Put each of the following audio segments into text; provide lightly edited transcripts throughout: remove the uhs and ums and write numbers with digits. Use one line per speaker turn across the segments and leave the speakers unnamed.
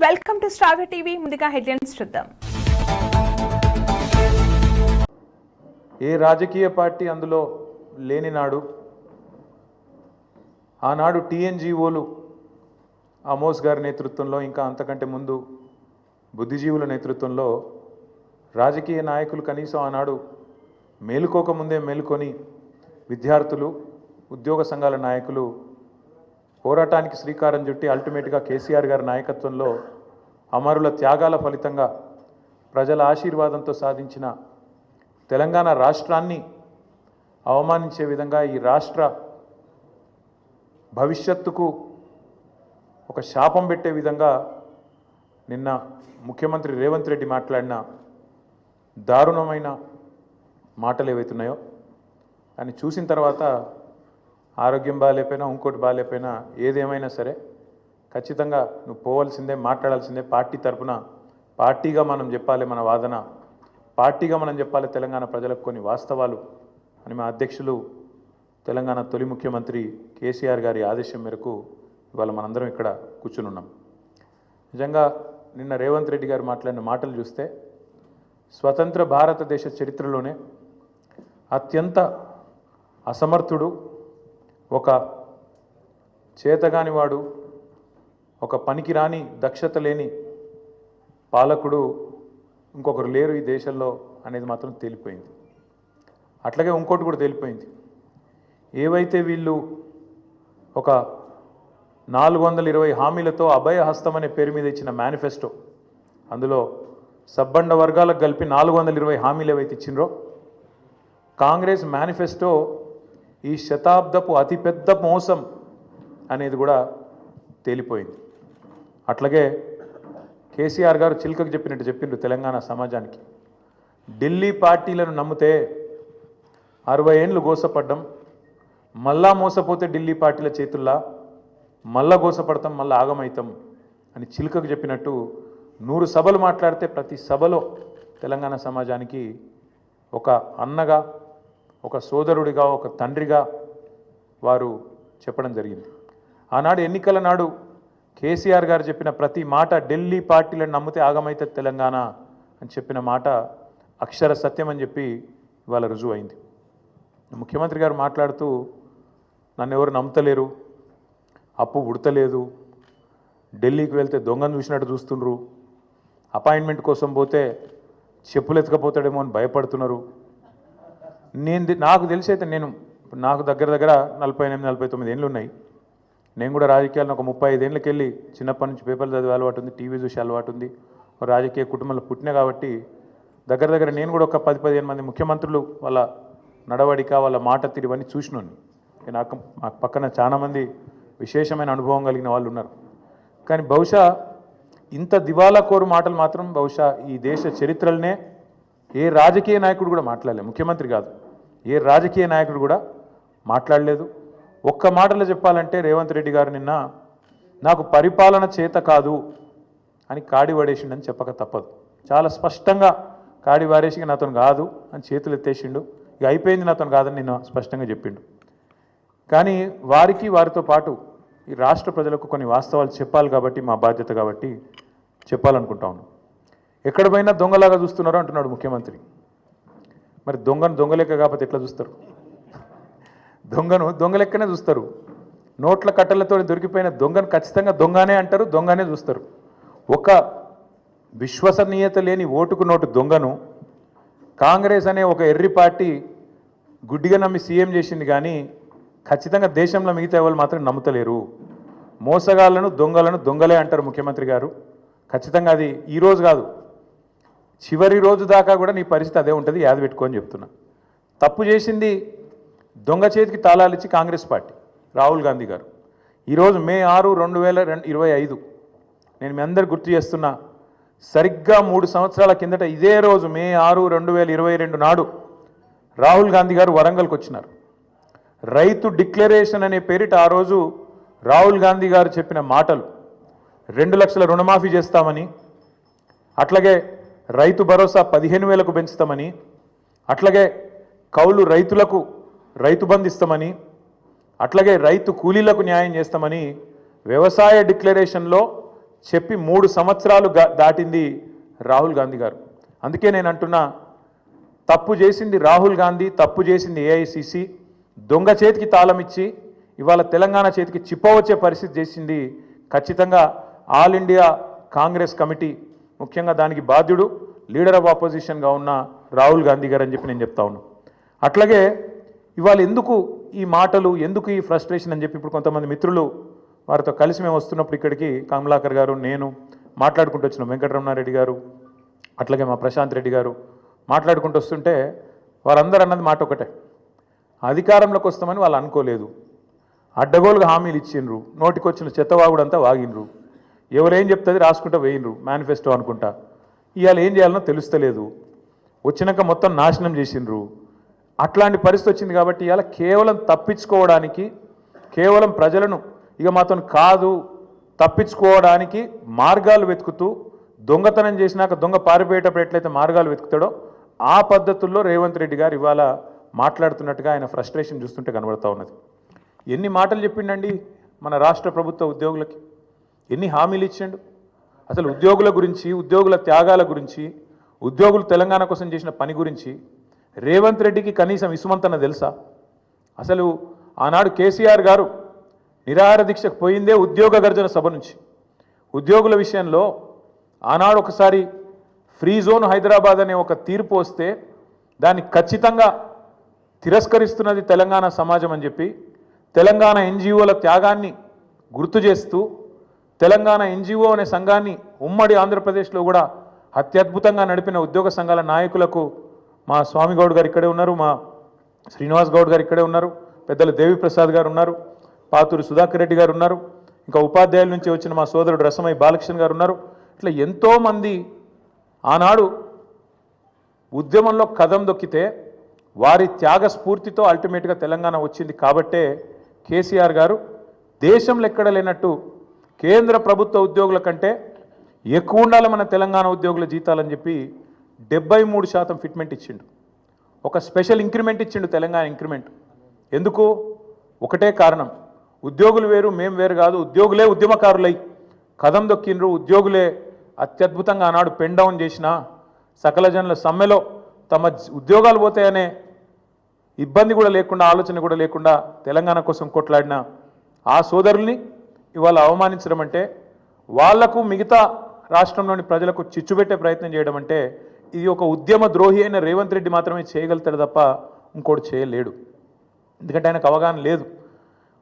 Welcome to star TV. ముందుగా headlines చూద్దాం.
ఏ రాజకీయ పార్టీ అందులో లేని నాడు ఆనాడు టీఎన్జీఓలు అమోస్ గారి నేతృత్వంలో ఇంకా అంతకంటే ముందు బుద్ధిజీవుల నేతృత్వంలో రాజకీయ నాయకులు కనీసం ఆనాడు మేలుకోకముందే మేలుకొని విద్యార్థులు ఉద్యోగ సంఘాల నాయకులు పోరాటానికి శ్రీకారం చుట్టి అల్టిమేట్గా కేసీఆర్ గారి నాయకత్వంలో అమరుల త్యాగాల ఫలితంగా ప్రజల ఆశీర్వాదంతో సాధించిన తెలంగాణ రాష్ట్రాన్ని అవమానించే విధంగా ఈ రాష్ట్ర భవిష్యత్తుకు ఒక శాపం పెట్టే విధంగా నిన్న ముఖ్యమంత్రి రేవంత్ రెడ్డి మాట్లాడిన దారుణమైన మాటలు ఏవైతున్నాయో అని చూసిన తర్వాత ఆరోగ్యం బాగాలేకపోయినా ఇంకోటి బాగాలేకపోయినా ఏదేమైనా సరే ఖచ్చితంగా నువ్వు పోవాల్సిందే, మాట్లాడాల్సిందే. పార్టీ తరఫున పార్టీగా మనం చెప్పాలి, మన వాదన పార్టీగా మనం చెప్పాలి తెలంగాణ ప్రజలకు కొన్ని వాస్తవాలు అని మా అధ్యక్షులు తెలంగాణ తొలి ముఖ్యమంత్రి కేసీఆర్ గారి ఆదేశం మేరకు ఇవాళ మనందరం ఇక్కడ కూర్చుని ఉన్నాం. నిజంగా నిన్న రేవంత్ రెడ్డి గారు మాట్లాడిన మాటలు చూస్తే స్వతంత్ర భారతదేశ చరిత్రలోనే అత్యంత అసమర్థుడు, ఒక చేతగానివాడు, ఒక పనికిరాని దక్షత లేని పాలకుడు ఇంకొకరు లేరు ఈ దేశంలో అనేది మాత్రం తేలిపోయింది. అట్లాగే ఇంకోటి కూడా తేలిపోయింది. ఏవైతే వీళ్ళు ఒక 420 హామీలతో అభయహస్తం అనే పేరు మీద ఇచ్చిన మేనిఫెస్టో, అందులో సబ్బండ వర్గాలకు కలిపి 420 హామీలు ఏవైతే ఇచ్చినరో కాంగ్రెస్ మేనిఫెస్టో ఈ శతాబ్దపు అతిపెద్ద మోసం అనేది కూడా తేలిపోయింది. అట్లాగే కేసీఆర్ గారు చిలుకకు చెప్పినట్టు చెప్పిండ్రు తెలంగాణ సమాజానికి. ఢిల్లీ పార్టీలను నమ్మితే 60 ఏళ్ళు గోసపడ్డం, మళ్ళా మోసపోతే ఢిల్లీ పార్టీల చేతుల్లా మళ్ళా గోసపడతాం, మళ్ళా ఆగమవుతాం అని చిలుకకు చెప్పినట్టు 100 సభలు మాట్లాడితే ప్రతి సభలో తెలంగాణ సమాజానికి ఒక అన్నగా, ఒక సోదరుడిగా, ఒక తండ్రిగా వారు చెప్పడం జరిగింది. ఆనాడు ఎన్నికల నాడు కేసీఆర్ గారు చెప్పిన ప్రతి మాట ఢిల్లీ పార్టీలను నమ్మితే ఆగమైతే తెలంగాణ అని చెప్పిన మాట అక్షర సత్యం అని చెప్పి ఇవాళ రుజువు అయింది. ముఖ్యమంత్రి గారు మాట్లాడుతూ నన్ను ఎవరు నమ్ముతలేరు, అప్పు ఉడతలేదు, ఢిల్లీకి వెళ్తే దొంగను చూసినట్టు చూస్తుండ్రు, అపాయింట్మెంట్ కోసం పోతే చెప్పులు ఎత్తుకపోతాడేమో అని భయపడుతున్నారు. నాకు తెలిసి అయితే నాకు దగ్గర 48-49 ఏళ్ళు ఉన్నాయి. నేను కూడా రాజకీయాలను ఒక 35 ఏళ్ళకి వెళ్ళి చిన్నప్పటి నుంచి పేపర్లు చదివే అలవాటు ఉంది, టీవీ చూసే అలవాటు ఉంది, రాజకీయ కుటుంబంలో పుట్టినా కాబట్టి దగ్గర నేను కూడా ఒక 10-15 మంది ముఖ్యమంత్రులు వాళ్ళ నడవడిక, వాళ్ళ మాట తీరువన్నీ చూసినాను. నాకు పక్కన చాలామంది విశేషమైన అనుభవం కలిగిన వాళ్ళు ఉన్నారు. కానీ బహుశా ఇంత దివాలా కోరు మాటలు మాత్రం బహుశా ఈ దేశ చరిత్రలనే ఏ రాజకీయ నాయకుడు కూడా మాట్లాడలేదు. ముఖ్యమంత్రి కాదు, ఏ రాజకీయ నాయకుడు కూడా మాట్లాడలేదు. ఒక్క మాటలో చెప్పాలంటే రేవంత్ రెడ్డి గారు నిన్న నాకు పరిపాలన చేత కాదు అని కాడి పడేసిండని చెప్పక తప్పదు. చాలా స్పష్టంగా కాడి వారేసి నాతో కాదు అని చేతులు ఎత్తేసిండు. ఇక అయిపోయింది, నాతో కాదని నిన్న స్పష్టంగా చెప్పిండు. కానీ వారితో పాటు ఈ రాష్ట్ర ప్రజలకు కొన్ని వాస్తవాలు చెప్పాలి కాబట్టి మా బాధ్యత కాబట్టి చెప్పాలనుకుంటా ఉన్నాం. ఎక్కడ పోయినా దొంగలాగా చూస్తున్నారో అంటున్నాడు ముఖ్యమంత్రి. మరి దొంగలెక్క కాకపోతే ఎట్లా చూస్తారు? దొంగలెక్కనే చూస్తారు. నోట్ల కట్టలతో దొరికిపోయిన దొంగను ఖచ్చితంగా దొంగనే అంటారు, దొంగనే చూస్తారు. ఒక విశ్వసనీయత లేని ఓటుకు నోటు దొంగను కాంగ్రెస్ అనే ఒక ఎర్రి పార్టీ గుడ్డిగా నమ్మి సీఎం చేసింది. కానీ ఖచ్చితంగా దేశంలో మిగతా వాళ్ళు మాత్రం నమ్ముతలేరు. మోసగాళ్లను దొంగలే అంటారు ముఖ్యమంత్రి గారు. ఖచ్చితంగా అది ఈరోజు కాదు, చివరి రోజు దాకా కూడా నీ పరిస్థితి అదే ఉంటుంది, యాద పెట్టుకొని చెప్తున్నా. తప్పు చేసింది దొంగ చేతికి తాళాలు ఇచ్చి కాంగ్రెస్ పార్టీ, రాహుల్ గాంధీ గారు. ఈరోజు మే 6, 2025 నేను మీ అందరు గుర్తు చేస్తున్నా, సరిగ్గా 3 సంవత్సరాల కిందట ఇదే రోజు మే 6, 2022 నాడు రాహుల్ గాంధీ గారు వరంగల్కి వచ్చినారు. రైతు డిక్లరేషన్ అనే పేరిట ఆ రోజు రాహుల్ గాంధీ గారు చెప్పిన మాటలు 2 లక్షల రుణమాఫీ చేస్తామని, అట్లాగే రైతు భరోసా 15,000కు పెంచుతామని, అట్లాగే కౌలు రైతులకు రైతు బంధు ఇస్తామని, అట్లాగే రైతు కూలీలకు న్యాయం చేస్తామని వ్యవసాయ డిక్లరేషన్లో చెప్పి 3 సంవత్సరాలు దాటింది రాహుల్ గాంధీ గారు. అందుకే నేను అంటున్నా, తప్పు చేసింది రాహుల్ గాంధీ, తప్పు చేసింది ఏఐసిసి, దొంగ చేతికి తాళం ఇచ్చి ఇవాళ తెలంగాణ చేతికి చిప్పవచ్చే పరిస్థితి చేసింది ఖచ్చితంగా ఆల్ ఇండియా కాంగ్రెస్ కమిటీ, ముఖ్యంగా దానికి బాధ్యుడు లీడర్ ఆఫ్ ఆపోజిషన్గా ఉన్న రాహుల్ గాంధీ గారు అని చెప్పి నేను చెప్తా ఉన్నాను. అట్లాగే ఇవాళ ఎందుకు ఈ మాటలు, ఎందుకు ఈ ఫ్రస్ట్రేషన్ అని చెప్పి ఇప్పుడు కొంతమంది మిత్రులు వారితో కలిసి మేము వస్తున్నప్పుడు ఇక్కడికి కమలాకర్ గారు, నేను మాట్లాడుకుంటూ వచ్చినాం, వెంకటరమణారెడ్డి గారు, అట్లాగే మా ప్రశాంత్ రెడ్డి గారు మాట్లాడుకుంటూ వస్తుంటే వారందరూ అన్నది మాట ఒకటే, అధికారంలోకి వస్తామని వాళ్ళు అనుకోలేదు, అడ్డగోలుగా హామీలు ఇచ్చిండ్రు, నోటికొచ్చిన చెత్తవాగుడంతా వాగినరు, ఎవరేం చెప్తుంది రాసుకుంటూ వేయినరు మేనిఫెస్టో అనుకుంటా, ఇవాళ ఏం చేయాలనో తెలుస్తలేదు, వచ్చినాక మొత్తం నాశనం చేసిండ్రు. అట్లాంటి పరిస్థితి వచ్చింది కాబట్టి ఇవాళ కేవలం తప్పించుకోవడానికి, కేవలం ప్రజలను ఇక మాతో కాదు తప్పించుకోవడానికి మార్గాలు వెతుకుతూ, దొంగతనం చేసినాక దొంగ పారిపోయేటప్పుడు ఎట్లయితే మార్గాలు వెతుకుతాడో ఆ పద్ధతుల్లో రేవంత్ రెడ్డి గారు ఇవాళ మాట్లాడుతున్నట్టుగా ఆయన ఫ్రస్ట్రేషన్ చూస్తుంటే కనబడుతూ ఉన్నది. ఎన్ని మాటలు చెప్పిండండి మన రాష్ట్ర ప్రభుత్వ ఉద్యోగులకి, ఎన్ని హామీలు ఇచ్చిండు. అసలు ఉద్యోగుల గురించి, ఉద్యోగుల త్యాగాల గురించి, ఉద్యోగులు తెలంగాణ కోసం చేసిన పని గురించి రేవంత్ రెడ్డికి కనీసం ఇసుమంతన తెలుసా? అసలు ఆనాడు కేసీఆర్ గారు నిరాహార దీక్షకు పోయిందే ఉద్యోగ గర్జన సభ నుంచి. ఉద్యోగుల విషయంలో ఆనాడు ఒకసారి ఫ్రీ జోన్ హైదరాబాద్ అనే ఒక తీర్పు వస్తే దాన్ని ఖచ్చితంగా తిరస్కరిస్తున్నది తెలంగాణ సమాజం అని చెప్పి తెలంగాణ ఎన్జిఓల త్యాగాన్ని గుర్తు చేస్తూ తెలంగాణ ఎన్జిఓ అనే సంఘాన్ని ఉమ్మడి ఆంధ్రప్రదేశ్లో కూడా అత్యద్భుతంగా నడిపిన ఉద్యోగ సంఘాల నాయకులకు మా స్వామి గౌడ్ గారు ఇక్కడే ఉన్నారు, మా శ్రీనివాస్ గౌడ్ గారు ఇక్కడే ఉన్నారు, పెద్దలు దేవిప్రసాద్ గారు ఉన్నారు, పాతూరి సుధాకర్ రెడ్డి గారు ఉన్నారు, ఇంకా ఉపాధ్యాయుల నుంచి వచ్చిన మా సోదరుడు రసమయ్య బాలకృష్ణ గారు ఉన్నారు. ఇట్లా ఎంతోమంది ఆనాడు ఉద్యమంలో కదం దొక్కితే వారి త్యాగ స్ఫూర్తితో అల్టిమేట్గా తెలంగాణ వచ్చింది. కాబట్టే కేసీఆర్ గారు దేశంలో ఎక్కడ లేనట్టు కేంద్ర ప్రభుత్వ ఉద్యోగుల కంటే ఎక్కువ ఉండాలి మన తెలంగాణ ఉద్యోగుల జీతాలని చెప్పి 73% ఫిట్మెంట్ ఇచ్చిండు. ఒక స్పెషల్ ఇంక్రిమెంట్ ఇచ్చిండు, తెలంగాణ ఇంక్రిమెంట్. ఎందుకు? ఒకటే కారణం, ఉద్యోగులు వేరు మేము వేరు కాదు, ఉద్యోగులే ఉద్యమకారులై కదం దొక్కిండ్రు, ఉద్యోగులే అత్యద్భుతంగా ఆనాడు పెన్ డౌన్ చేసిన సకల జనుల సమ్మెలో తమ ఉద్యోగాలు పోతాయనే ఇబ్బంది కూడా లేకుండా, ఆలోచన కూడా లేకుండా తెలంగాణ కోసం కొట్లాడిన ఆ సోదరుల్ని ఇవాళ అవమానించడం అంటే, వాళ్లకు మిగతా రాష్ట్రంలోని ప్రజలకు చిచ్చుపెట్టే ప్రయత్నం చేయడం అంటే, ఇది ఒక ఉద్యమ ద్రోహి అయిన రేవంత్ రెడ్డి మాత్రమే చేయగలుగుతాడు తప్ప ఇంకోటి చేయలేడు. ఎందుకంటే ఆయనకు అవగాహన లేదు.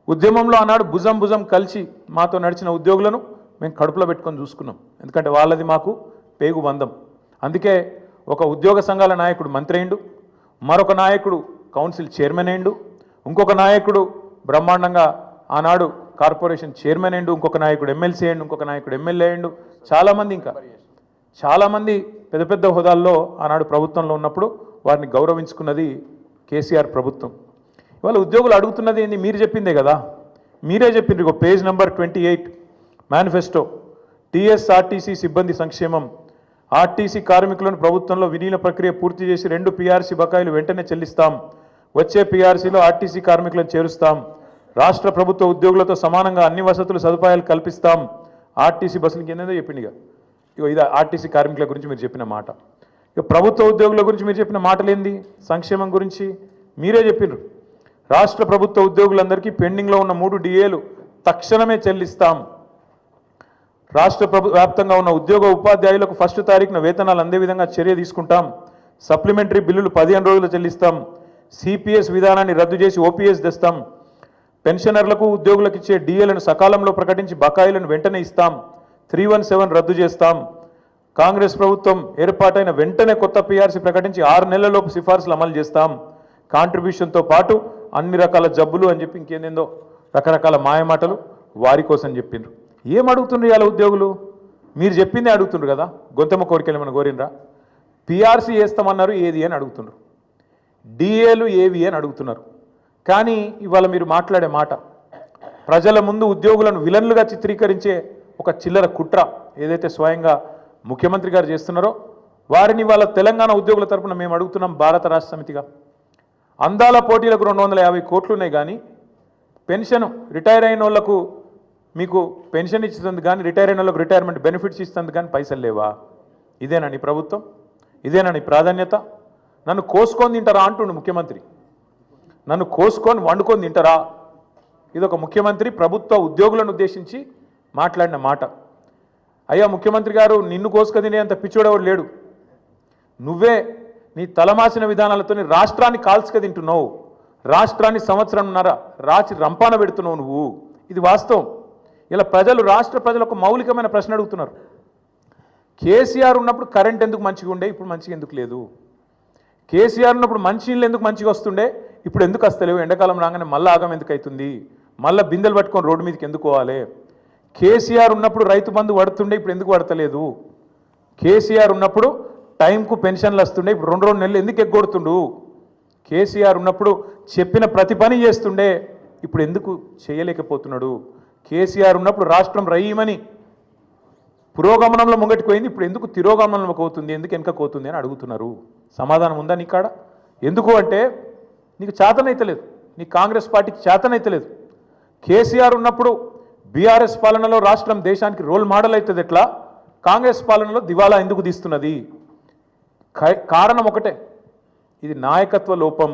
ఉద్యమంలో ఆనాడు భుజం భుజం కలిసి మాతో నడిచిన ఉద్యోగులను మేము కడుపులో పెట్టుకొని చూసుకున్నాం. ఎందుకంటే వాళ్ళది మాకు పేగు బంధం. అందుకే ఒక ఉద్యోగ సంఘాల నాయకుడు మంత్రి అయిండు, మరొక నాయకుడు కౌన్సిల్ చైర్మన్ అయిండు, ఇంకొక నాయకుడు బ్రహ్మాండంగా ఆనాడు కార్పొరేషన్ చైర్మన్ అయిండు, ఇంకొక నాయకుడు ఎమ్మెల్సీ అయిండు, ఇంకొక నాయకుడు ఎమ్మెల్యే అయిండు, చాలామంది ఇంకా చాలామంది పెద్ద పెద్ద హోదాల్లో ఆనాడు ప్రభుత్వంలో ఉన్నప్పుడు వారిని గౌరవించుకున్నది కేసీఆర్ ప్రభుత్వం. ఇవాళ ఉద్యోగులు అడుగుతున్నది ఏంది? మీరు చెప్పిందే కదా, మీరే చెప్పిండ్రు. ఇక పేజ్ నెంబర్ 28 మేనిఫెస్టో, టీఎస్ఆర్టీసీ సిబ్బంది సంక్షేమం, ఆర్టీసీ కార్మికులను ప్రభుత్వంలో విలీన ప్రక్రియ పూర్తి చేసి 2 పీఆర్సీ బకాయిలు వెంటనే చెల్లిస్తాం, వచ్చే పీఆర్సీలో ఆర్టీసీ కార్మికులను చేరుస్తాం, రాష్ట్ర ప్రభుత్వ ఉద్యోగులతో సమానంగా అన్ని వసతులు సదుపాయాలు కల్పిస్తాం, ఆర్టీసీ బస్సులకి ఏందో చెప్పింది. ఇక ఇది ఆర్టీసీ కార్మికుల గురించి మీరు చెప్పిన మాట. ఇక ప్రభుత్వ ఉద్యోగుల గురించి మీరు చెప్పిన మాటలేంది? సంక్షేమం గురించి మీరే చెప్పిండ్రు. రాష్ట్ర ప్రభుత్వ ఉద్యోగులందరికీ పెండింగ్లో ఉన్న 3 డిఏలు తక్షణమే చెల్లిస్తాం, రాష్ట్ర వ్యాప్తంగా ఉన్న ఉద్యోగ ఉపాధ్యాయులకు 1వ తారీఖున వేతనాలు అందే విధంగా చర్య తీసుకుంటాం, సప్లిమెంటరీ బిల్లులు 15 రోజులు చెల్లిస్తాం, సిపిఎస్ విధానాన్ని రద్దు చేసి ఓపీఎస్ తెస్తాం, పెన్షనర్లకు ఉద్యోగులకు ఇచ్చే డిఏలను సకాలంలో ప్రకటించి బకాయిలను వెంటనే ఇస్తాం, 317 రద్దు చేస్తాం, కాంగ్రెస్ ప్రభుత్వం ఏర్పాటైన వెంటనే కొత్త పీఆర్సీ ప్రకటించి 6 నెలలలోపు సిఫార్సులు అమలు చేస్తాం, కాంట్రిబ్యూషన్తో పాటు అన్ని రకాల జబ్బులు అని చెప్పి ఇంకేందేందో రకరకాల మాయమాటలు వారి కోసం చెప్పిండ్రు. ఏం అడుగుతుండ్రు ఇవాళ ఉద్యోగులు? మీరు చెప్పిందే అడుగుతుండ్రు కదా, గొంతమ్మ కోరికలు ఏమైనా కోరినరా? పీఆర్సీ వేస్తామన్నారు, ఏది అని అడుగుతుండ్రు, డిఏలు ఏవి అని అడుగుతున్నారు. కానీ ఇవాళ మీరు మాట్లాడే మాట ప్రజల ముందు ఉద్యోగులను విలన్లుగా చిత్రీకరించే ఒక చిల్లర కుట్ర ఏదైతే స్వయంగా ముఖ్యమంత్రి గారు చేస్తున్నారో వారిని వాళ్ళ తెలంగాణ ఉద్యోగుల తరఫున మేము అడుగుతున్నాం. భారత రాష్ట్ర సమితిగా అందాల పోటీలకు 250 కోట్లు ఉన్నాయి, కానీ పెన్షన్ రిటైర్ అయిన వాళ్లకు మీకు పెన్షన్ ఇస్తుంది కానీ రిటైర్ అయిన వాళ్ళకి రిటైర్మెంట్ బెనిఫిట్స్ ఇస్తుంది కానీ పైసలు లేవా? ఇదేనా నీ ప్రభుత్వం? ఇదేనా నీ ప్రాధాన్యత? నన్ను కోసుకొని తింటారా అంటుండు ముఖ్యమంత్రి. నన్ను కోసుకొని వండుకొని తింటారా? ఇది ఒక ముఖ్యమంత్రి ప్రభుత్వ ఉద్యోగులను ఉద్దేశించి మాట్లాడిన మాట. అయ్యా ముఖ్యమంత్రి గారు, నిన్ను కోసుక తినేంత పిచ్చోడెవడు లేడు. నువ్వే నీ తలమాసిన విధానాలతో రాష్ట్రాన్ని కాల్చుక తింటున్నావు. రాష్ట్రాన్ని సంవత్సరంన్నర రాచి రంపాన పెడుతున్నావు నువ్వు. ఇది వాస్తవం. ఇలా ప్రజలు, రాష్ట్ర ప్రజలు ఒక మౌలికమైన ప్రశ్న అడుగుతున్నారు. కేసీఆర్ ఉన్నప్పుడు కరెంట్ ఎందుకు మంచిగా ఉండే, ఇప్పుడు మంచిగా ఎందుకు లేదు? కేసీఆర్ ఉన్నప్పుడు మంచినీళ్ళు ఎందుకు మంచిగా వస్తుండే, ఇప్పుడు ఎందుకు వస్తలేవు? ఎండాకాలం రాగానే మళ్ళీ ఆగం ఎందుకు అవుతుంది? మళ్ళీ బిందెలు పట్టుకొని రోడ్డు మీదకి ఎందుకు పోవాలి? కేసీఆర్ ఉన్నప్పుడు రైతు బంధు పడుతుండే, ఇప్పుడు ఎందుకు పడతలేదు? కేసీఆర్ ఉన్నప్పుడు టైంకు పెన్షన్లు వస్తుండే, ఇప్పుడు 2 నెలలు ఎందుకు ఎగ్గొడుతుండు? కేసీఆర్ ఉన్నప్పుడు చెప్పిన ప్రతి పని చేస్తుండే, ఇప్పుడు ఎందుకు చేయలేకపోతున్నాడు? కేసీఆర్ ఉన్నప్పుడు రాష్ట్రం రయ్యమని పురోగమనంలో ముంగటికి పోయింది, ఇప్పుడు ఎందుకు తిరోగమనంలోకి అవుతుంది, ఎందుకు వెనకకు అవుతుంది అని అడుగుతున్నారు. సమాధానం ఉందా నీ కాడ? ఎందుకు అంటే నీకు చేతనైతలేదు, నీ కాంగ్రెస్ పార్టీకి చేతనైతలేదు. కేసీఆర్ ఉన్నప్పుడు బీఆర్ఎస్ పాలనలో రాష్ట్రం దేశానికి రోల్ మోడల్ అవుతుంది ఎట్లా, కాంగ్రెస్ పాలనలో దివాలా ఎందుకు తీస్తున్నది? కారణం ఒకటే, ఇది నాయకత్వ లోపం.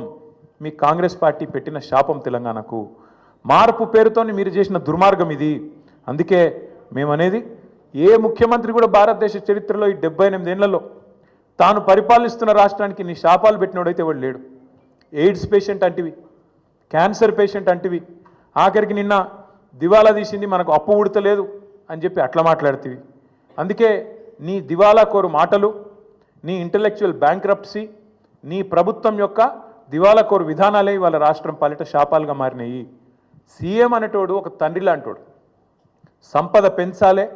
మీ కాంగ్రెస్ పార్టీ పెట్టిన శాపం తెలంగాణకు. మార్పు పేరుతో మీరు చేసిన దుర్మార్గం ఇది. అందుకే మేమనేది, ఏ ముఖ్యమంత్రి కూడా భారతదేశ చరిత్రలో ఈ 78 ఏళ్లలో తాను పరిపాలిస్తున్న రాష్ట్రానికి నీ శాపాలు పెట్టినోడైతే ఎవడు లేడు. ఎయిడ్స్ పేషెంట్ అంటివి, క్యాన్సర్ పేషెంట్ అంటివి, ఆఖరికి నిన్న దివాలా తీసింది మనకు అప్పు ఉడతలేదు అని చెప్పి అట్లా మాట్లాడుతీవి. అందుకే నీ దివాలా కోరు మాటలు, నీ ఇంటలెక్చువల్ బ్యాంక్రప్సీ, నీ ప్రభుత్వం యొక్క దివాలా కోరు విధానాలే వాళ్ళ రాష్ట్రం పాలిట శాపాలుగా మారినాయి. సీఎం అనేటోడు ఒక తండ్రి లాంటోడు. సంపద పెంచాలే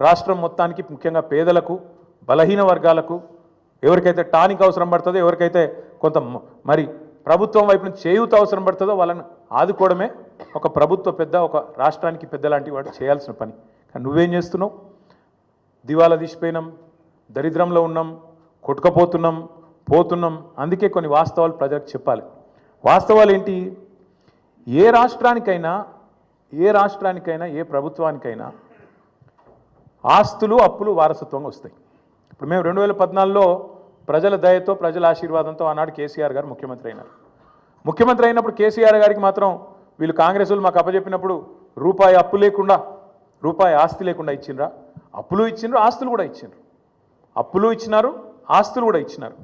రాష్ట్రం మొత్తానికి, ముఖ్యంగా పేదలకు, బలహీన వర్గాలకు, ఎవరికైతే టానిక్ అవసరం పడుతుందో, ఎవరికైతే కొంత మరి ప్రభుత్వం వైపు నుంచి చేయూత అవసరం పడుతుందో వాళ్ళని ఆదుకోవడమే ఒక ప్రభుత్వ పెద్ద, ఒక రాష్ట్రానికి పెద్ద లాంటి వాడు చేయాల్సిన పని. కానీ నువ్వేం చేస్తున్నావు? దివాలా తీసిపోయినాం, దరిద్రంలో ఉన్నాం, కొట్టుకపోతున్నాం, పోతున్నాం. అందుకే కొన్ని వాస్తవాలు ప్రజలకు చెప్పాలి. వాస్తవాలు ఏంటి? ఏ రాష్ట్రానికైనా, ఏ ప్రభుత్వానికైనా ఆస్తులు, అప్పులు వారసత్వంగా వస్తాయి. ఇప్పుడు మేము 2014లో ప్రజల దయతో, ప్రజల ఆశీర్వాదంతో ఆనాడు కేసీఆర్ గారు ముఖ్యమంత్రి అయినారు. ముఖ్యమంత్రి అయినప్పుడు కేసీఆర్ గారికి మాత్రం వీళ్ళు కాంగ్రెస్ వాళ్ళు మాకు అప్పచెప్పినప్పుడు రూపాయి అప్పు లేకుండా, రూపాయి ఆస్తి లేకుండా ఇచ్చిండ్రా? అప్పులు ఇచ్చిండ్రు, ఆస్తులు కూడా ఇచ్చిండ్రు. అప్పులు ఇచ్చినారు, ఆస్తులు కూడా ఇచ్చినారు.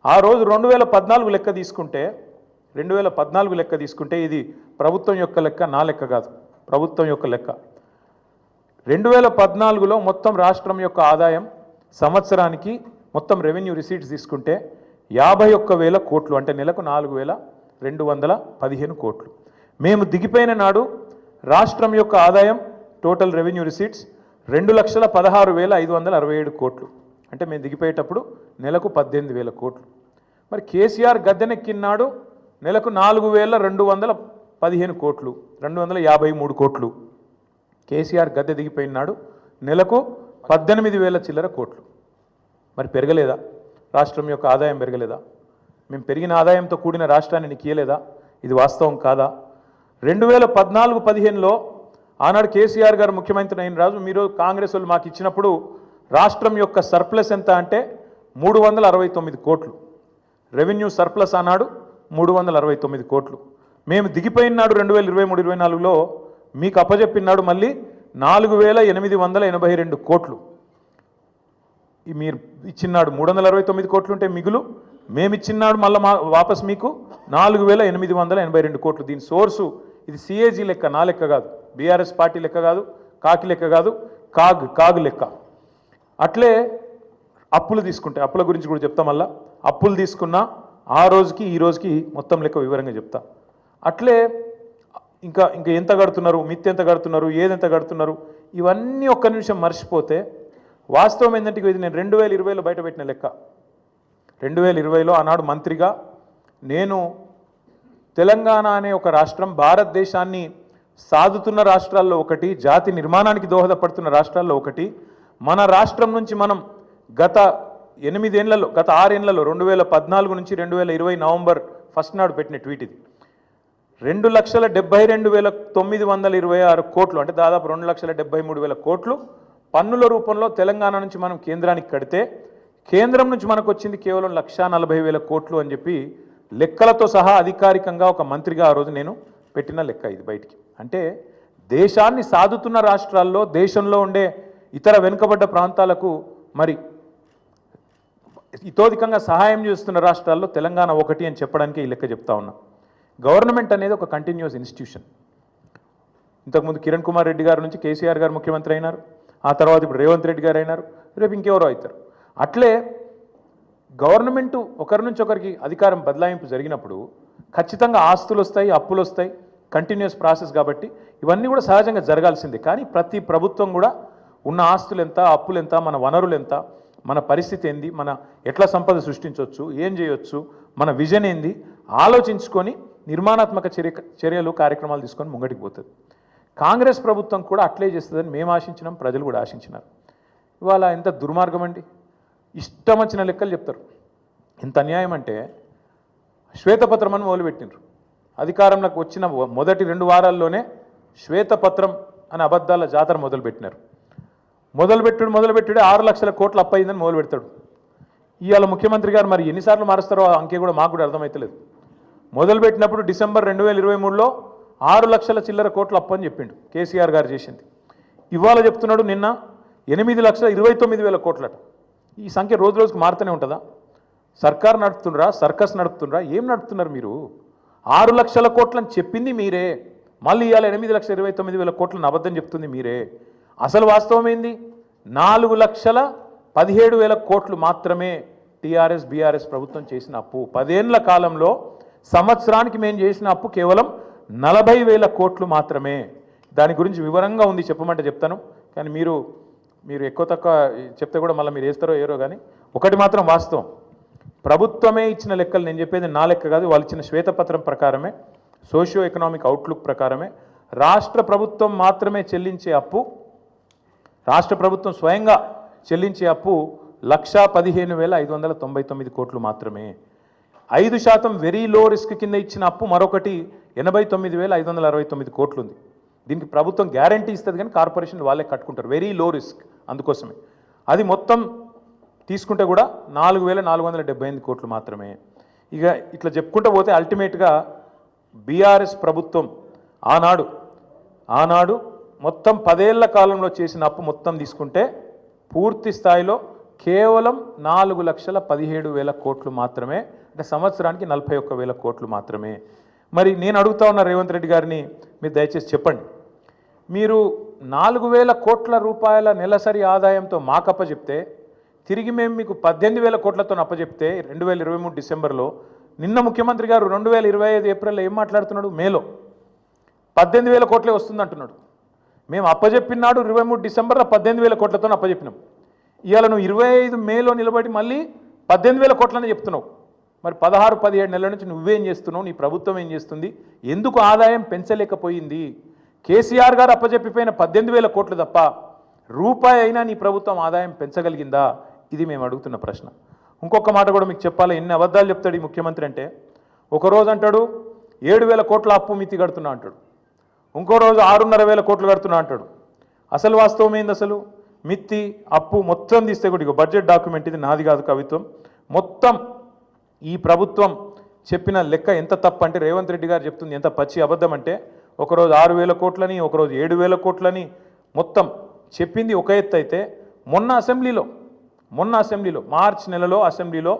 ఆ రోజు 2014 లెక్క తీసుకుంటే, 2014 లెక్క తీసుకుంటే ఇది ప్రభుత్వం యొక్క లెక్క, నా లెక్క కాదు, ప్రభుత్వం యొక్క లెక్క. 2014లో మొత్తం రాష్ట్రం యొక్క ఆదాయం సంవత్సరానికి మొత్తం రెవెన్యూ రిసీట్స్ తీసుకుంటే 51,000 కోట్లు, అంటే నెలకు 4,215 కోట్లు. మేము దిగిపోయిన నాడు రాష్ట్రం యొక్క ఆదాయం టోటల్ రెవెన్యూ రిసీట్స్ 2,16,567 కోట్లు. అంటే మేము దిగిపోయేటప్పుడు నెలకు 18,000 కోట్లు. మరి కేసీఆర్ గద్దెనెక్కినాడు నెలకు 4,215 కోట్లు, 253 కోట్లు. కేసీఆర్ గద్దె దిగిపోయినాడు నెలకు 18,000 చిల్లర కోట్లు. మరి పెరగలేదా? రాష్ట్రం యొక్క ఆదాయం పెరగలేదా? మేము పెరిగిన ఆదాయంతో కూడిన రాష్ట్రాన్ని నీకు ఇయ్యలేదా? ఇది వాస్తవం కాదా? 2014-15లో ఆనాడు కేసీఆర్ గారు ముఖ్యమంత్రి అయిన రాజు, మీరు కాంగ్రెస్ వాళ్ళు మాకు ఇచ్చినప్పుడు రాష్ట్రం యొక్క సర్ప్లస్ ఎంత అంటే 369 కోట్లు. రెవెన్యూ సర్ప్లస్ ఆనాడు 369 కోట్లు. మేము దిగిపోయినాడు 2023-24లో మీకు అప్పచెప్పినాడు మళ్ళీ 4,882 కోట్లు. మీరు ఇచ్చినాడు 369 కోట్లు ఉంటే మిగులు, మేము ఇచ్చినాడు మళ్ళీ వాపస్ మీకు 4,882 కోట్లు. దీని సోర్సు ఇది సిఏజీ లెక్క, నా లెక్క కాదు, బీఆర్ఎస్ పార్టీ లెక్క కాదు, కాకి లెక్క కాదు, కాగు లెక్క. అట్లే అప్పులు తీసుకుంటే, అప్పుల గురించి కూడా చెప్తా. మళ్ళా అప్పులు తీసుకున్నా ఆ రోజుకి ఈ రోజుకి మొత్తం లెక్క వివరంగా చెప్తా. అట్లే ఇంకా ఎంత కడుతున్నారు, మిత్ ఎంత కడుతున్నారు, ఏదెంత కడుతున్నారు, ఇవన్నీ ఒక్క నిమిషం మర్చిపోతే వాస్తవం ఏంటంటే ఇది నేను 2020లో బయటపెట్టిన లెక్క. 2020లో ఆనాడు మంత్రిగా నేను తెలంగాణ అనే ఒక రాష్ట్రం భారతదేశాన్ని సాదుతున్న రాష్ట్రాల్లో ఒకటి, జాతి నిర్మాణానికి దోహదపడుతున్న రాష్ట్రాల్లో ఒకటి. మన రాష్ట్రం నుంచి మనం గత 8 ఏళ్లలో, గత 6 ఏళ్లలో 2014 నుంచి 2020 నవంబర్ 1 నాడు పెట్టిన ట్వీట్ ఇది. 2,72,926 కోట్లు అంటే దాదాపు 2,73,000 కోట్లు పన్నుల రూపంలో తెలంగాణ నుంచి మనం కేంద్రానికి కడితే కేంద్రం నుంచి మనకు వచ్చింది కేవలం 1,40,000 కోట్లు అని చెప్పి లెక్కలతో సహా అధికారికంగా ఒక మంత్రిగా ఆ రోజు నేను పెట్టిన లెక్క ఇది బయటికి. అంటే దేశాన్ని సాదుతున్న రాష్ట్రాల్లో దేశంలో ఉండే ఇతర వెనుకబడ్డ ప్రాంతాలకు మరి ఇతోధికంగా సహాయం చేస్తున్న రాష్ట్రాల్లో తెలంగాణ ఒకటి అని చెప్పడానికి ఈ లెక్క చెప్తా ఉన్నా. గవర్నమెంట్ అనేది ఒక కంటిన్యూస్ ఇన్స్టిట్యూషన్. ఇంతకుముందు కిరణ్ కుమార్ రెడ్డి గారి నుంచి కేసీఆర్ గారు ముఖ్యమంత్రి అయినారు, ఆ తర్వాత ఇప్పుడు రేవంత్ రెడ్డి గారు అయినారు, రేపు ఇంకెవరో అవుతారు. అట్లే గవర్నమెంటు ఒకరి నుంచి ఒకరికి అధికారం బదలాయింపు జరిగినప్పుడు ఖచ్చితంగా ఆస్తులు వస్తాయి, అప్పులు వస్తాయి, కంటిన్యూస్ ప్రాసెస్ కాబట్టి ఇవన్నీ కూడా సహజంగా జరగాల్సిందే. కానీ ప్రతి ప్రభుత్వం కూడా ఉన్న ఆస్తులు ఎంత, అప్పులు ఎంత, మన వనరులు ఎంత, మన పరిస్థితి ఏంది, మన ఎట్లా సంపద సృష్టించవచ్చు, ఏం చేయొచ్చు, మన విజన్ ఏంది ఆలోచించుకొని నిర్మాణాత్మక చర్యలు కార్యక్రమాలు తీసుకొని ముంగటికి పోతుంది. కాంగ్రెస్ ప్రభుత్వం కూడా అట్లే చేస్తుందని మేము ఆశించినాం, ప్రజలు కూడా ఆశించినారు. ఇవాళ ఎంత దుర్మార్గం అండి, ఇష్టం వచ్చిన లెక్కలు చెప్తారు. ఎంత అన్యాయం అంటే శ్వేతపత్రం అని మొదలుపెట్టినారు. అధికారంలోకి వచ్చిన మొదటి 2 వారాల్లోనే శ్వేతపత్రం అనే అబద్ధాల జాతర మొదలుపెట్టినారు. మొదలుపెట్టుడే 6 లక్షల కోట్ల అప్పు అయిందని మొదలు పెడతాడు. ఇవాళ ముఖ్యమంత్రి గారు మరి ఎన్నిసార్లు మారుస్తారో ఆ అంకె కూడా మాకు కూడా అర్థమవుతలేదు. మొదలుపెట్టినప్పుడు డిసెంబర్ 2023లో 6 లక్షల చిల్లర కోట్ల అప్పు అని చెప్పిండు కేసీఆర్ గారు చేసింది. ఇవాళ చెప్తున్నాడు నిన్న 8,29,000 కోట్లట. ఈ సంఖ్య రోజు రోజుకు మారుతూనే ఉంటుందా? సర్కార్ నడుపుతుండ్రా, సర్కస్ నడుపుతుండ్రా, ఏం నడుపుతున్నారు మీరు? 6 లక్షల కోట్లని చెప్పింది మీరే, మళ్ళీ ఇవాళ 8,29,000 కోట్లను అబద్ధం చెప్తుంది మీరే. అసలు వాస్తవం ఏంది? 4,17,000 కోట్లు మాత్రమే టీఆర్ఎస్ బీఆర్ఎస్ ప్రభుత్వం చేసిన అప్పు. 10 ఏళ్ల కాలంలో సంవత్సరానికి మేము చేసిన అప్పు కేవలం 40,000 కోట్లు మాత్రమే. దాని గురించి వివరంగా ఉంది, చెప్పమంటే చెప్తాను. కానీ మీరు ఎక్కువ తక్కువ చెప్తే కూడా మళ్ళీ మీరు వేస్తారో ఏరో. కానీ ఒకటి మాత్రం వాస్తవం, ప్రభుత్వమే ఇచ్చిన లెక్కలు, నేను చెప్పేది నా లెక్క కాదు, వాళ్ళు ఇచ్చిన శ్వేతపత్రం ప్రకారమే, సోషియో ఎకనామిక్ అవుట్లుక్ ప్రకారమే రాష్ట్ర ప్రభుత్వం మాత్రమే చెల్లించే అప్పు, రాష్ట్ర ప్రభుత్వం స్వయంగా చెల్లించే అప్పు 1,15,599 కోట్లు మాత్రమే. 5% వెరీ లో రిస్క్ కింద ఇచ్చిన అప్పు మరొకటి 89,569 కోట్లు ఉంది. దీనికి ప్రభుత్వం గ్యారంటీ ఇస్తుంది కానీ కార్పొరేషన్ వాళ్ళే కట్టుకుంటారు, వెరీ లో రిస్క్. అందుకోసమే అది మొత్తం తీసుకుంటే కూడా 4,478 కోట్లు మాత్రమే. ఇక ఇట్లా చెప్పుకుంటూ పోతే అల్టిమేట్గా బీఆర్ఎస్ ప్రభుత్వం ఆనాడు మొత్తం 10 ఏళ్ల కాలంలో చేసిన అప్పు మొత్తం తీసుకుంటే పూర్తి స్థాయిలో కేవలం 4,17,000 కోట్లు మాత్రమే. అంటే సంవత్సరానికి 41,000 కోట్లు మాత్రమే. మరి నేను అడుగుతా ఉన్న రేవంత్ రెడ్డి గారిని, మీరు దయచేసి చెప్పండి, మీరు 4,000 కోట్ల రూపాయల నెలసరి ఆదాయంతో మాకు అప్పచెప్తే తిరిగి మేము మీకు 18,000 కోట్లతో అప్పచెప్తే 2023 డిసెంబర్లో, నిన్న ముఖ్యమంత్రి గారు 2025 ఏప్రిల్లో ఏం మాట్లాడుతున్నాడు? మేలో 18,000 కోట్లే వస్తుంది అంటున్నాడు. మేము అప్పచెప్పినాడు 23 డిసెంబర్లో 18,000 కోట్లతో అప్పచెప్పినాం. ఇవాళ నువ్వు 25 మేలో నిలబడి మళ్ళీ 18,000 కోట్లని చెప్తున్నావు. మరి 16-17 నెలల నుంచి నువ్వేం చేస్తున్నావు, నీ ప్రభుత్వం ఏం చేస్తుంది, ఎందుకు ఆదాయం పెంచలేకపోయింది? కేసీఆర్ గారు అప్పచెప్పిపోయిన 18,000 కోట్లు తప్ప రూపాయి అయినా నీ ప్రభుత్వం ఆదాయం పెంచగలిగిందా? ఇది మేము అడుగుతున్న ప్రశ్న. ఇంకొక మాట కూడా మీకు చెప్పాలి, ఎన్ని అబద్ధాలు చెప్తాడు ఈ ముఖ్యమంత్రి అంటే, ఒకరోజు అంటాడు 7,000 కోట్ల అప్పు మితి కడుతున్నా అంటాడు, ఇంకో రోజు 6,500 కోట్లు కడుతున్నా అంటాడు. అసలు వాస్తవం ఏంది? అసలు మిత్తి అప్పు మొత్తం తీస్తే కూడా బడ్జెట్ డాక్యుమెంట్, ఇది నాది కాదు కవిత్వం, మొత్తం ఈ ప్రభుత్వం చెప్పిన లెక్క ఎంత తప్పు అంటే, రేవంత్ రెడ్డి గారు చెప్తుంది ఎంత పచ్చి అబద్ధం అంటే, ఒకరోజు 6,000 కోట్లని, ఒకరోజు 7,000 కోట్లని మొత్తం చెప్పింది ఒక ఎత్తు అయితే, మొన్న అసెంబ్లీలో మార్చ్ నెలలో అసెంబ్లీలో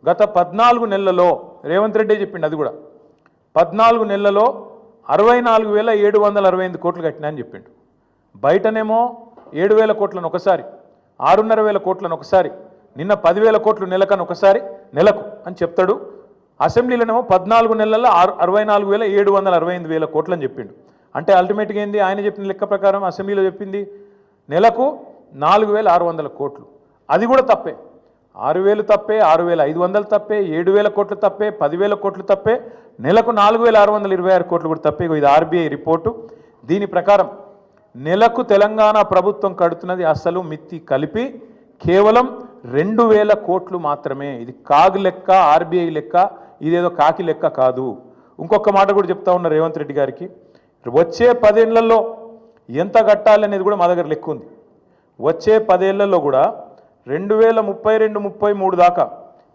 గత 14 నెలలలో రేవంత్ రెడ్డి చెప్పిండు, అది కూడా 14 నెలలలో 64,768 కోట్లు కట్టినా అని చెప్పిండు. బయటనేమో 7,000 కోట్లను ఒకసారి, 6,500 కోట్లను ఒకసారి, నిన్న 10,000 కోట్లు నెలకు అని చెప్తాడు. అసెంబ్లీలోనేమో 14 నెలల్లో 64,768 కోట్లు అని చెప్పిండు. అంటే అల్టిమేట్గా ఏంది? ఆయన చెప్పిన లెక్క ప్రకారం అసెంబ్లీలో చెప్పింది నెలకు 4,600 కోట్లు. అది కూడా తప్పే. 6,000 తప్పే, 6,500 తప్పే, 7,000 కోట్లు తప్పే, 10,000 కోట్లు తప్పే, నెలకు 4,626 కోట్లు కూడా తప్పే. ఇది ఆర్బీఐ రిపోర్టు. దీని ప్రకారం నెలకు తెలంగాణ ప్రభుత్వం కడుతున్నది అసలు మిత్తి కలిపి కేవలం 2,000 కోట్లు మాత్రమే. ఇది కాగ్ లెక్క, ఆర్బీఐ లెక్క, ఇదేదో కాకి లెక్క కాదు. ఇంకొక మాట కూడా చెప్తా ఉన్నా రేవంత్ రెడ్డి గారికి, వచ్చే 10 ఏళ్లలో ఎంత కట్టాలి అనేది కూడా మా దగ్గర లెక్క ఉంది. వచ్చే 10 ఏళ్లలో కూడా 2032-33 దాకా,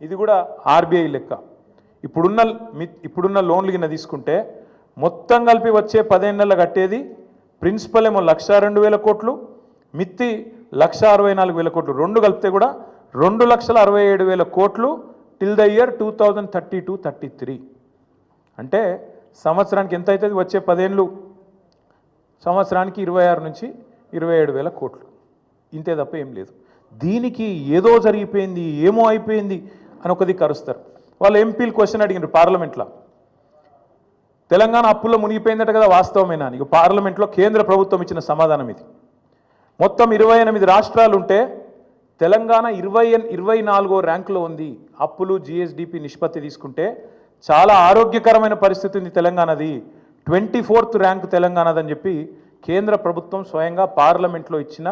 ఇది కూడా ఆర్బీఐ లెక్క. ఇప్పుడున్న లోన్లు కింద తీసుకుంటే మొత్తం కలిపి వచ్చే 10 ఏళ్లలో కట్టేది ప్రిన్సిపల్ ఏమో 1,02,000 కోట్లు, మిత్తి 1,64,000 కోట్లు, రెండు కలిపితే కూడా 2,67,000 కోట్లు టిల్ ద ఇయర్ 2032-33. అంటే సంవత్సరానికి ఎంత అవుతుంది? వచ్చే 10 ఏళ్ళు సంవత్సరానికి 26,000-27,000 కోట్లు, ఇంతే తప్ప ఏం లేదు. దీనికి ఏదో జరిగిపోయింది, ఏమో అయిపోయింది అని ఒకది కరుస్తారు. వాళ్ళు ఎంపీలు క్వశ్చన్ అడిగినారు పార్లమెంట్లో, తెలంగాణ అప్పుల్లో మునిగిపోయిందట కదా, వాస్తవమేనా? ఇక పార్లమెంట్లో కేంద్ర ప్రభుత్వం ఇచ్చిన సమాధానం ఇది. మొత్తం 28 రాష్ట్రాలు ఉంటే తెలంగాణ 24వ ర్యాంకులో ఉంది. అప్పులు జిఎస్డిపి నిష్పత్తి తీసుకుంటే చాలా ఆరోగ్యకరమైన పరిస్థితి ఉంది తెలంగాణది. 24th ర్యాంకు తెలంగాణదని చెప్పి కేంద్ర ప్రభుత్వం స్వయంగా పార్లమెంట్లో ఇచ్చిన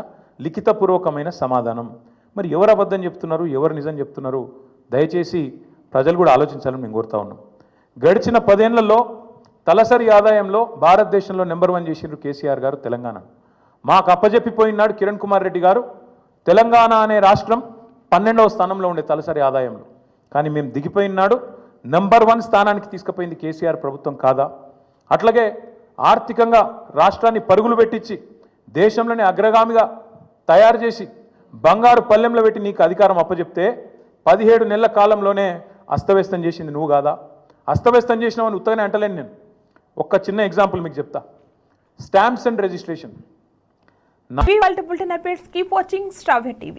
లిఖితపూర్వకమైన సమాధానం. మరి ఎవరు అబద్ధం చెప్తున్నారు, ఎవరు నిజం చెప్తున్నారు? దయచేసి ప్రజలు కూడా ఆలోచించాలని మేము కోరుతా ఉన్నాం. గడిచిన 10 ఏళ్లలో తలసరి ఆదాయంలో భారతదేశంలో నెంబర్ 1 చేసిండ్రు కేసీఆర్ గారు తెలంగాణ. మాకు అప్పజెప్పిపోయినాడు కిరణ్ కుమార్ రెడ్డి గారు, తెలంగాణ అనే రాష్ట్రం 12వ స్థానంలో ఉండే తలసరి ఆదాయంలో. కానీ మేము దిగిపోయినాడు నెంబర్ 1 స్థానానికి తీసుకుపోయింది కేసీఆర్ ప్రభుత్వం కాదా? అట్లాగే ఆర్థికంగా రాష్ట్రాన్ని పరుగులు పెట్టించి దేశంలోనే అగ్రగామిగా తయారు చేసి బంగారు పల్లెంలో పెట్టి నీకు అధికారం అప్పచెప్తే 17 నెలల కాలంలోనే అస్తవ్యస్తం చేసింది నువ్వు కాదా? అస్తవ్యస్తం చేసినామని ఉత్తగానే అంటలేను నేను. ఒక్క చిన్న ఎగ్జాంపుల్ మీకు చెప్తా. Stamps and registration.
Multiple updates. Keep watching Star TV.